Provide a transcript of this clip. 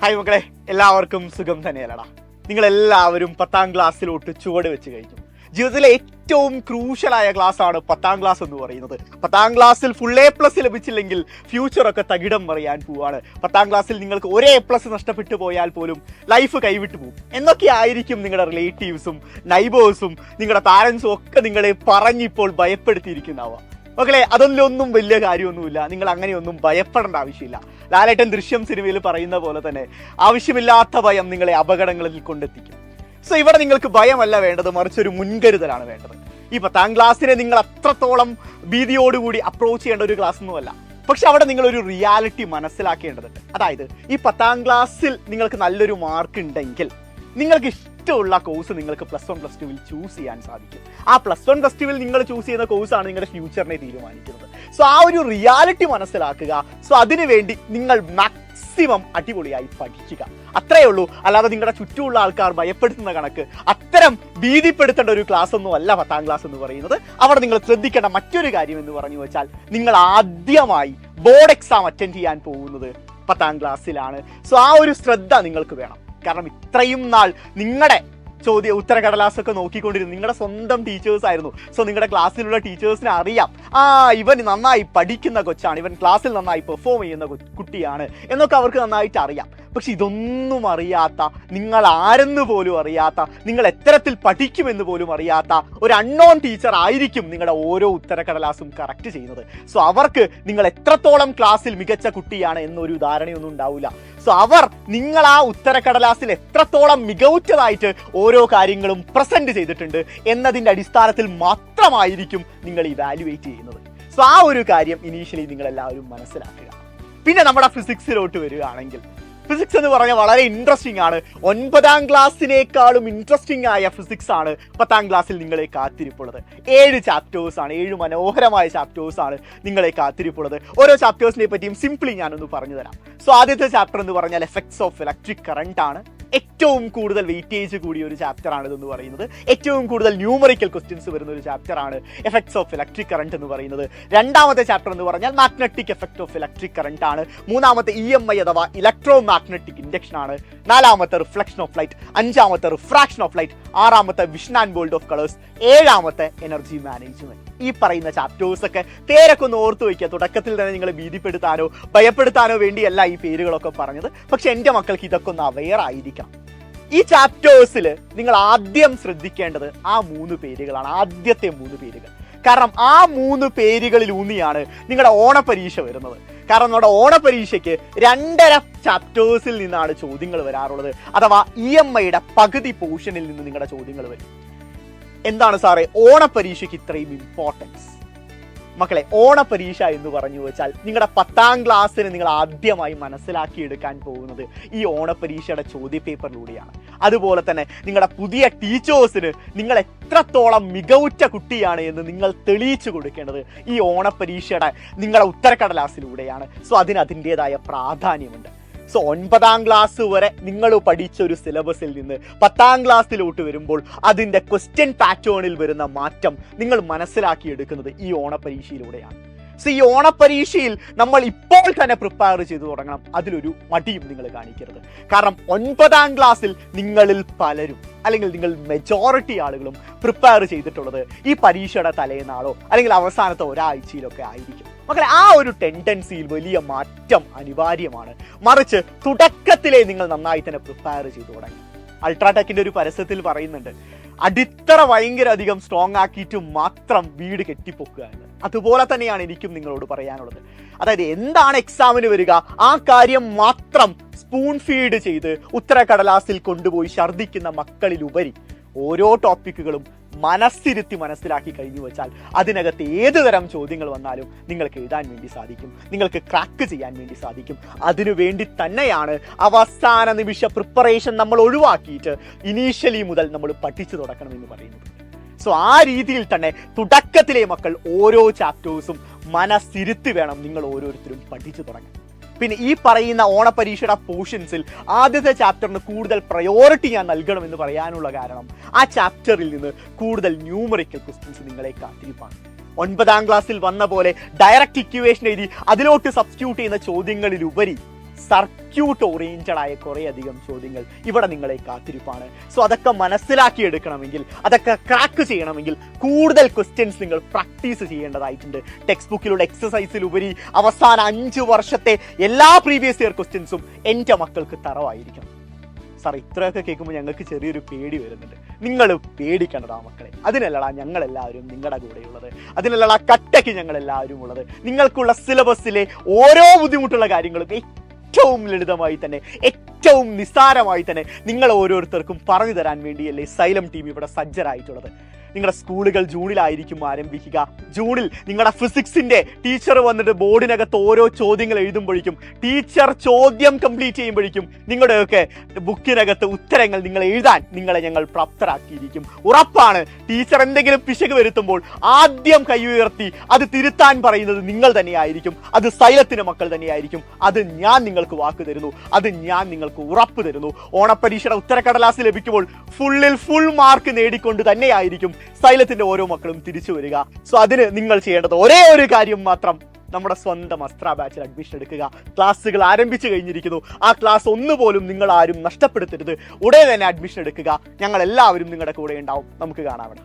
Hi മക്കളെ, എല്ലാവർക്കും സുഖം തന്നെയല്ലടാ. നിങ്ങളെല്ലാവരും 10ാം ക്ലാസ്സിലോട്ട് ചുവട് വെച്ച് കഴിഞ്ഞു. ജീവിതത്തിലെ ഏറ്റവും ക്രൂഷ്യലായ ക്ലാസ് ആണ് 10ാം ക്ലാസ് എന്ന് പറയുന്നത്. 10ാം ക്ലാസ്സിൽ ഫുൾ A+ ലഭിച്ചില്ലെങ്കിൽ ഫ്യൂച്ചറൊക്കെ തകിടം മറിയാൻ പോവാണ്. 10ാം ക്ലാസ്സിൽ നിങ്ങൾക്ക് ഒരേ A+ നഷ്ടപ്പെട്ടു പോയാൽ പോലും ലൈഫ് കൈവിട്ടു പോകും എന്നൊക്കെ ആയിരിക്കും നിങ്ങളുടെ റിലേറ്റീവ്സും നൈബേഴ്സും നിങ്ങളുടെ പാരൻസും ഒക്കെ നിങ്ങളെ പറഞ്ഞിപ്പോൾ ഭയപ്പെടുത്തിയിരിക്കുന്നവ. മക്കളെ, അതിലൊന്നും വലിയ കാര്യമൊന്നുമില്ല. നിങ്ങൾ അങ്ങനെയൊന്നും ഭയപ്പെടേണ്ട ആവശ്യമില്ല. ലാലേട്ടൻ ദൃശ്യം സിനിമയിൽ പറയുന്ന പോലെ തന്നെ ആവശ്യമില്ലാത്ത ഭയം നിങ്ങളെ അപകടങ്ങളിൽ കൊണ്ടെത്തിക്കും. സോ ഇവിടെ നിങ്ങൾക്ക് ഭയമല്ല വേണ്ടത്, മറിച്ച് ഒരു മുൻകരുതലാണ് വേണ്ടത്. ഈ 10ാം ക്ലാസ്സിനെ നിങ്ങൾ അത്രത്തോളം ഭീതിയോടുകൂടി അപ്രോച്ച് ചെയ്യേണ്ട ഒരു ക്ലാസ് ഒന്നുമല്ല. പക്ഷെ അവിടെ നിങ്ങളൊരു റിയാലിറ്റി മനസ്സിലാക്കേണ്ടതുണ്ട്. അതായത് ഈ 10ാം ക്ലാസ്സിൽ നിങ്ങൾക്ക് നല്ലൊരു മാർക്ക് ഉണ്ടെങ്കിൽ നിങ്ങൾക്ക് ഇഷ്ടമുള്ള കോഴ്സ് നിങ്ങൾക്ക് +1 +2 ചൂസ് ചെയ്യാൻ സാധിക്കും. ആ +1 +2 നിങ്ങൾ ചൂസ് ചെയ്യുന്ന കോഴ്സാണ് നിങ്ങളുടെ ഫ്യൂച്ചറിനെ തീരുമാനിക്കുന്നത്. സോ ആ ഒരു റിയാലിറ്റി മനസ്സിലാക്കുക. സോ അതിനുവേണ്ടി നിങ്ങൾ മാക്സിമം അടിപൊളിയായി പഠിക്കുക. അത്രയേ ഉള്ളൂ. അല്ലാതെ നിങ്ങളുടെ ചുറ്റുമുള്ള ആൾക്കാർ ഭയപ്പെടുത്തുന്ന കണക്ക് അത്തരം ഭീതിപ്പെടുത്തേണ്ട ഒരു ക്ലാസ് ഒന്നും അല്ല 10ാം ക്ലാസ് എന്ന് പറയുന്നത്. അവിടെ നിങ്ങൾ ശ്രദ്ധിക്കേണ്ട മറ്റൊരു കാര്യം എന്ന് പറഞ്ഞു വെച്ചാൽ, നിങ്ങൾ ആദ്യമായി ബോർഡ് എക്സാം അറ്റൻഡ് ചെയ്യാൻ പോകുന്നത് 10ാം ക്ലാസ്സിലാണ്. സോ ആ ഒരു ശ്രദ്ധ നിങ്ങൾക്ക് വേണം. കാരണം ഇത്രയും നാൾ നിങ്ങളുടെ ഉത്തരക്കടലാസൊക്കെ നോക്കിക്കൊണ്ടിരുന്നു നിങ്ങളുടെ സ്വന്തം ടീച്ചേഴ്സ് ആയിരുന്നു. സോ നിങ്ങളുടെ ക്ലാസ്സിലുള്ള ടീച്ചേഴ്സിനെ അറിയാം, ഇവൻ നന്നായി പഠിക്കുന്ന കൊച്ചാണ്, ഇവൻ ക്ലാസ്സിൽ നന്നായി പെർഫോം ചെയ്യുന്ന കുട്ടിയാണ് എന്നൊക്കെ അവർക്ക് നന്നായിട്ട് അറിയാം. പക്ഷെ ഇതൊന്നും അറിയാത്ത, നിങ്ങൾ ആരെന്ന് പോലും അറിയാത്ത, നിങ്ങൾ എത്തരത്തിൽ പഠിക്കുമെന്ന് പോലും അറിയാത്ത ഒരു അൺനോൺ ടീച്ചർ ആയിരിക്കും നിങ്ങളുടെ ഓരോ ഉത്തരക്കടലാസും കറക്റ്റ് ചെയ്യുന്നത്. സോ അവർക്ക് നിങ്ങൾ എത്രത്തോളം ക്ലാസ്സിൽ മികച്ച കുട്ടിയാണ് എന്നൊരു ധാരണയൊന്നും ഉണ്ടാവില്ല. സോ അവർ നിങ്ങൾ ആ ഉത്തരക്കടലാസിൽ എത്രത്തോളം മികവുറ്റതായിട്ട് ഓരോ കാര്യങ്ങളും പ്രസന്റ് ചെയ്തിട്ടുണ്ട് എന്നതിൻ്റെ അടിസ്ഥാനത്തിൽ മാത്രമായിരിക്കും നിങ്ങൾ ഇവാലുവേറ്റ് ചെയ്യുന്നത്. സോ ആ ഒരു കാര്യം ഇനീഷ്യലി നിങ്ങൾ എല്ലാവരും മനസ്സിലാക്കുക. പിന്നെ നമ്മുടെ ഫിസിക്സിലോട്ട് വരികയാണെങ്കിൽ, ഫിസിക്സ് എന്ന് പറഞ്ഞാൽ വളരെ ഇൻട്രസ്റ്റിംഗ് ആണ്. 9ാം ക്ലാസ്സിനേക്കാളും ഇൻട്രസ്റ്റിംഗ് ആയ ഫിസിക്സ് ആണ് 10ാം ക്ലാസ്സിൽ നിങ്ങളെ കാത്തിരിപ്പുള്ളത്. 7 ചാപ്റ്റേഴ്സ് ആണ്, 7 മനോഹരമായ ചാപ്റ്റേഴ്സ് ആണ് നിങ്ങളെ കാത്തിരിപ്പുള്ളത്. ഓരോ ചാപ്റ്റേഴ്സിനെ പറ്റിയും സിംപ്ലി ഞാനൊന്ന് പറഞ്ഞു തരാം. സോ ആദ്യത്തെ ചാപ്റ്റർ എന്ന് പറഞ്ഞാൽ എഫക്ട്സ് ഓഫ് ഇലക്ട്രിക് കറണ്ട് ആണ്. ഏറ്റവും കൂടുതൽ വെയിറ്റേജ് കൂടിയ ഒരു ചാപ്റ്റർ ആണ് ഇതെന്ന് പറയുന്നത്. ഏറ്റവും കൂടുതൽ ന്യൂമറിക്കൽ ക്വസ്റ്റ്യൻസ് വരുന്ന ഒരു ചാപ്റ്റർ ആണ് എഫക്ട്സ് ഓഫ് ഇലക്ട്രിക് കറണ്ട് എന്ന് പറയുന്നത്. രണ്ടാമത്തെ ചാപ്റ്റർ എന്ന് പറഞ്ഞാൽ magnetic effect of electric current ആണ്. മൂന്നാമത്തെ EMI അഥവാ ഇലക്ട്രോ മാഗ്നറ്റിക് ഇൻഡക്ഷൻ ആണ്. നാലാമത്തെ റിഫ്ലക്ഷൻ ഓഫ് ലൈറ്റ്. അഞ്ചാമത്തെ റിഫ്രാക്ഷൻ ഓഫ് ലൈറ്റ്. ആറാമത്തെ vision and world of colours. ഏഴാമത്തെ എനർജി മാനേജ്മെന്റ്. ഈ പറയുന്ന ചാപ്റ്റേഴ്സ് ഒക്കെ പേരൊക്കെ ഒന്ന് ഓർത്തു വയ്ക്കുക. തുടക്കത്തിൽ തന്നെ നിങ്ങളെ ഭീതിപ്പെടുത്താനോ ഭയപ്പെടുത്താനോ വേണ്ടിയല്ല ഈ പേരുകളൊക്കെ പറഞ്ഞത്. പക്ഷെ എൻ്റെ മക്കൾക്ക് ഇതൊക്കെ ഒന്ന് അവെയർ ആയിരിക്കാം. ഈ ചാപ്റ്റേഴ്സിൽ നിങ്ങൾ ആദ്യം ശ്രദ്ധിക്കേണ്ടത് ആ 3 പേരുകളാണ്. ആദ്യത്തെ 3 പേരുകൾ. കാരണം ആ 3 പേരുകളിൽ ഊന്നിയാണ് നിങ്ങളുടെ ഓണപരീക്ഷ വരുന്നത്. കാരണം നമ്മുടെ ഓണപരീക്ഷയ്ക്ക് 2.5 ചാപ്റ്റേഴ്സിൽ നിന്നാണ് ചോദ്യങ്ങൾ വരാറുള്ളത്. അഥവാ EMIയുടെ പകുതി പോർഷനിൽ നിന്ന് നിങ്ങളുടെ ചോദ്യങ്ങൾ വരും. എന്താണ് സാറേ ഓണപരീക്ഷയ്ക്ക് ഇത്രയും ഇമ്പോർട്ടൻസ്? മക്കളെ, ഓണപരീക്ഷ എന്ന് പറഞ്ഞു വെച്ചാൽ നിങ്ങളുടെ 10ാം ക്ലാസ്സിന് നിങ്ങൾ ആദ്യമായി മനസ്സിലാക്കിയെടുക്കാൻ പോകുന്നത് ഈ ഓണപരീക്ഷയുടെ ചോദ്യപേപ്പറിലൂടെയാണ്. അതുപോലെ തന്നെ നിങ്ങളുടെ പുതിയ ടീച്ചേഴ്സിന് നിങ്ങൾ എത്രത്തോളം മികവുറ്റ കുട്ടിയാണ് എന്ന് നിങ്ങൾ തെളിയിച്ചു കൊടുക്കേണ്ടത് ഈ ഓണപരീക്ഷയുടെ നിങ്ങളുടെ ഉത്തരക്കടലാസിലൂടെയാണ്. സോ അതിൻ്റെതായ പ്രാധാന്യമുണ്ട്. സോ 9ാം ക്ലാസ് വരെ നിങ്ങൾ പഠിച്ച ഒരു സിലബസിൽ നിന്ന് 10ാം ക്ലാസ്സിലോട്ട് വരുമ്പോൾ അതിൻ്റെ ക്വസ്റ്റ്യൻ പാറ്റേണിൽ വരുന്ന മാറ്റം നിങ്ങൾ മനസ്സിലാക്കിയെടുക്കുന്നത് ഈ ഓണപരീക്ഷയിലൂടെയാണ്. സോ ഈ ഓണപരീക്ഷയിൽ നമ്മൾ ഇപ്പോൾ തന്നെ പ്രിപ്പയർ ചെയ്തു തുടങ്ങണം. അതിലൊരു മടിയും നിങ്ങൾ കാണിക്കരുത്. കാരണം 9ാം ക്ലാസ്സിൽ നിങ്ങളിൽ പലരും, അല്ലെങ്കിൽ നിങ്ങൾ മെജോറിറ്റി ആളുകളും പ്രിപ്പയർ ചെയ്തിട്ടുള്ളത് ഈ പരീക്ഷയുടെ തലേന്നാളോ അല്ലെങ്കിൽ അവസാനത്തെ ഒരാഴ്ചയിലൊക്കെ ആയിരിക്കും. മക്കളെ, ആ ഒരു ടെൻഡൻസിയിൽ വലിയ മാറ്റം അനിവാര്യമാണ്. മറിച്ച് തുടക്കത്തിലേ നിങ്ങൾ നന്നായി തന്നെ പ്രിപ്പയർ ചെയ്തു തുടങ്ങി. അൾട്രാടെക്കിന്റെ ഒരു പരസ്യത്തിൽ പറയുന്നുണ്ട്, അടിത്തറ ഭയങ്കര അധികം സ്ട്രോങ് ആക്കിയിട്ട് മാത്രം വീട് കെട്ടിപ്പൊക്കുക എന്ന്. അതുപോലെ തന്നെയാണ് എനിക്കും നിങ്ങളോട് പറയാനുള്ളത്. അതായത് എന്താണ് എക്സാമിന് വരിക ആ കാര്യം മാത്രം സ്പൂൺ ഫീഡ് ചെയ്ത് ഉത്തരക്കടലാസിൽ കൊണ്ടുപോയി ഛർദ്ദിക്കുന്ന മക്കളിലുപരി ഓരോ ടോപ്പിക്കുകളും മനസ്സിരുത്തി മനസ്സിലാക്കി കഴിഞ്ഞു വെച്ചാൽ അതിനകത്ത് ഏത് തരം ചോദ്യങ്ങൾ വന്നാലും നിങ്ങൾക്ക് എഴുതാൻ വേണ്ടി സാധിക്കും, നിങ്ങൾക്ക് ക്രാക്ക് ചെയ്യാൻ വേണ്ടി സാധിക്കും. അതിനു വേണ്ടി തന്നെയാണ് അവസാന നിമിഷ പ്രിപ്പറേഷൻ നമ്മൾ ഒഴിവാക്കിയിട്ട് ഇനീഷ്യലി മുതൽ നമ്മൾ പഠിച്ചു തുടങ്ങണമെന്ന് പറയുന്നത്. സോ ആ രീതിയിൽ തന്നെ തുടക്കത്തിലെ മക്കൾ ഓരോ ചാപ്റ്റേഴ്സും മനസ്സിരുത്തി വേണം നിങ്ങൾ ഓരോരുത്തരും പഠിച്ചു തുടങ്ങാൻ. പിന്നെ ഈ പറയുന്ന ഓണപരീക്ഷയുടെ പോർഷൻസിൽ ആദ്യത്തെ ചാപ്റ്ററിന് കൂടുതൽ പ്രയോറിറ്റി ഞാൻ നൽകണമെന്ന് പറയാനുള്ള കാരണം ആ ചാപ്റ്ററിൽ നിന്ന് കൂടുതൽ ന്യൂമറിക്കൽ ക്വസ്റ്റ്യൻസ് നിങ്ങളെ കാത്തിരിപ്പാണ്. 9ാം ക്ലാസ്സിൽ വന്ന പോലെ ഡയറക്റ്റ് ഇക്വേഷൻ എഴുതി അതിലോട്ട് സബ്സ്റ്റിറ്റ്യൂട്ട് ചെയ്യുന്ന ചോദ്യങ്ങളിലുപരി സർക്യൂട്ട് ഓറിയന്റഡ് ആയ കുറേ അധികം ചോദ്യങ്ങൾ ഇവിടെ നിങ്ങളെ കാത്തിരിപ്പാണ്. സോ അതൊക്കെ മനസ്സിലാക്കിയെടുക്കണമെങ്കിൽ, അതൊക്കെ ക്രാക്ക് ചെയ്യണമെങ്കിൽ കൂടുതൽ ക്വസ്റ്റ്യൻസ് നിങ്ങൾ പ്രാക്ടീസ് ചെയ്യേണ്ടതായിട്ടുണ്ട്. ടെക്സ്റ്റ് ബുക്കിലുള്ള എക്സസൈസിലുപരി അവസാന 5 വർഷത്തെ എല്ലാ പ്രീവിയസ് ഇയർ ക്വസ്റ്റ്യൻസും എൻ്റെ മക്കൾക്ക് തറവായിരിക്കണം. സാർ ഇത്രയൊക്കെ കേൾക്കുമ്പോൾ ഞങ്ങൾക്ക് ചെറിയൊരു പേടി വരുന്നുണ്ട്. നിങ്ങൾ പേടിക്കേണ്ടതാ മക്കളെ. അതിനല്ലടാ ഞങ്ങളെല്ലാവരും നിങ്ങളുടെ കൂടെയുള്ളത്, അതിനല്ലടാ കട്ടയ്ക്ക് ഞങ്ങളെല്ലാവരും ഉള്ളത്. നിങ്ങൾക്കുള്ള സിലബസിലെ ഓരോ ബുദ്ധിമുട്ടുള്ള കാര്യങ്ങളും ഏറ്റവും ലളിതമായി തന്നെ, ഏറ്റവും നിസ്സാരമായി തന്നെ നിങ്ങൾ ഓരോരുത്തർക്കും പറഞ്ഞു തരാൻ വേണ്ടിയല്ലേ സൈലം ടീം ഇവിടെ സജ്ജരായിട്ടുള്ളത്. നിങ്ങളുടെ സ്കൂളുകൾ ജൂണിലായിരിക്കും ആരംഭിക്കുക. ജൂണിൽ നിങ്ങളുടെ ഫിസിക്സിന്റെ ടീച്ചർ വന്നിട്ട് ബോർഡിനകത്ത് ഓരോ ചോദ്യങ്ങൾ എഴുതുമ്പോഴേക്കും, ടീച്ചർ ചോദ്യം കംപ്ലീറ്റ് ചെയ്യുമ്പോഴേക്കും നിങ്ങളുടെയൊക്കെ ബുക്കിനകത്ത് ഉത്തരങ്ങൾ നിങ്ങൾ എഴുതാൻ നിങ്ങളെ ഞങ്ങൾ പ്രാപ്തരാക്കിയിരിക്കും. ഉറപ്പാണ്. ടീച്ചർ എന്തെങ്കിലും പിശക് വരുത്തുമ്പോൾ ആദ്യം കൈ ഉയർത്തി അത് തിരുത്താൻ പറയുന്നത് നിങ്ങൾ തന്നെയായിരിക്കും. അത് സൈലത്തിന്റെ മക്കൾ തന്നെയായിരിക്കും. അത് ഞാൻ നിങ്ങൾക്ക് വാക്ക് തരുന്നു, അത് ഞാൻ നിങ്ങൾക്ക് ഉറപ്പ് തരുന്നു. ഓണപ്പരീക്ഷയുടെ ഉത്തരക്കടലാസ് ലഭിക്കുമ്പോൾ ഫുൾ മാർക്ക് നേടിക്കൊണ്ട് തന്നെയായിരിക്കും സൈലത്തിന്റെ ഓരോ മക്കളും തിരിച്ചു വരിക. സോ അതിന് നിങ്ങൾ ചെയ്യേണ്ടത് ഒരേ ഒരു കാര്യം മാത്രം, നമ്മുടെ സ്വന്തം അസ്ത്ര ബാച്ചിൽ അഡ്മിഷൻ എടുക്കുക. ക്ലാസ്സുകൾ ആരംഭിച്ചു കഴിഞ്ഞിരിക്കുന്നു. ആ ക്ലാസ് ഒന്നുപോലും നിങ്ങൾ ആരും നഷ്ടപ്പെടുത്തരുത്. ഉടനെ തന്നെ അഡ്മിഷൻ എടുക്കുക. ഞങ്ങൾ എല്ലാവരും നിങ്ങളുടെ കൂടെ ഉണ്ടാവും. നമുക്ക് കാണാം.